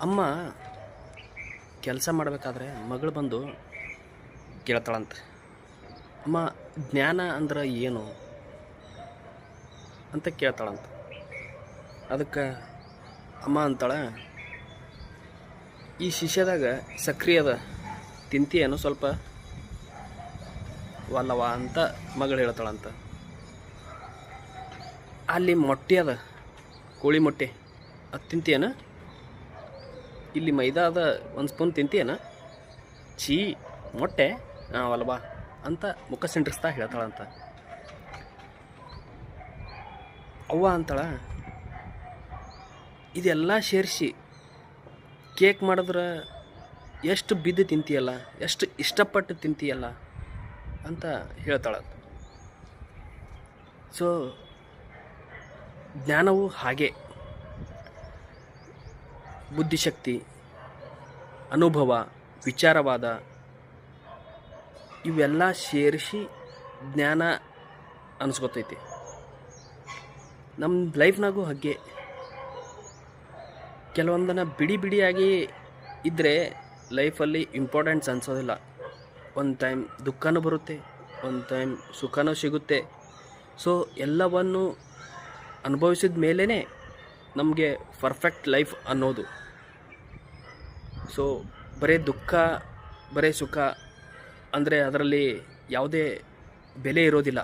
ಅಮ್ಮ ಕೆಲಸ ಮಾಡಬೇಕಾದ್ರೆ ಮಗಳು ಬಂದು ಕೇಳ್ತಾಳಂತೆ, ಅಮ್ಮ ಜ್ಞಾನ ಅಂದ್ರೆ ಏನು ಅಂತ ಕೇಳ್ತಾಳಂತ. ಅದಕ್ಕೆ ಅಮ್ಮ ಅಂತಾಳೆ, ಈ ಶಿಷ್ಯದಾಗ ಸಕ್ರೆ ಅದ, ತಿಂತೀಯೇನು ಸ್ವಲ್ಪ ವಲ್ಲವ ಅಂತ ಮಗಳು ಹೇಳ್ತಾಳಂತ. ಅಲ್ಲಿ ಮೊಟ್ಟೆ ಅದ, ಕೋಳಿ ಮೊಟ್ಟೆ, ಅದು ತಿಂತೀಯೇನ? ಇಲ್ಲಿ ಮೈದಾ ಅದ, ಒಂದು ಸ್ಪೂನ್ ತಿಂತೀಯೇನ? ಛೀ, ಮೊಟ್ಟೆ ಅಲ್ವಾ ಅಂತ ಮುಖ ಸಿಂಡ್ರಿಸ್ತಾ ಹೇಳ್ತಾಳಂತ. ಅವ್ವ ಅಂತಾಳ, ಇದೆಲ್ಲ ಸೇರಿಸಿ ಕೇಕ್ ಮಾಡಿದ್ರೆ ಎಷ್ಟು ಬಿದ್ದು ತಿಂತೀಯಲ್ಲ, ಎಷ್ಟು ಇಷ್ಟಪಟ್ಟು ತಿಂತೀಯಲ್ಲ ಅಂತ ಹೇಳ್ತಾಳ. ಸೊ ಜ್ಞಾನವು ಹಾಗೆ, ಬುದ್ಧಿಶಕ್ತಿ, ಅನುಭವ, ವಿಚಾರವಾದ ಇವೆಲ್ಲ ಸೇರಿಸಿ ಜ್ಞಾನ ಅನಿಸ್ಕೊತೈತಿ. ನಮ್ಮ ಲೈಫ್ನಾಗೂ ಹಾಗೆ ಕೆಲವೊಂದನ್ನು ಬಿಡಿ ಬಿಡಿಯಾಗಿ ಇದ್ದರೆ ಲೈಫಲ್ಲಿ ಇಂಪಾರ್ಟೆನ್ಸ್ ಅನಿಸೋದಿಲ್ಲ. ಒಂದು ಟೈಮ್ ದುಃಖನೂ ಬರುತ್ತೆ, ಒಂದು ಟೈಮ್ ಸುಖನೂ ಸಿಗುತ್ತೆ. ಸೊ ಎಲ್ಲವನ್ನು ಅನುಭವಿಸಿದ ಮೇಲೇ ನಮಗೆ ಪರ್ಫೆಕ್ಟ್ ಲೈಫ್ ಅನ್ನೋದು. ಸೊ ಬರೀ ದುಃಖ, ಬರೀ ಸುಖ ಅಂದರೆ ಅದರಲ್ಲಿ ಯಾವುದೇ ಬೆಲೆ ಇರೋದಿಲ್ಲ.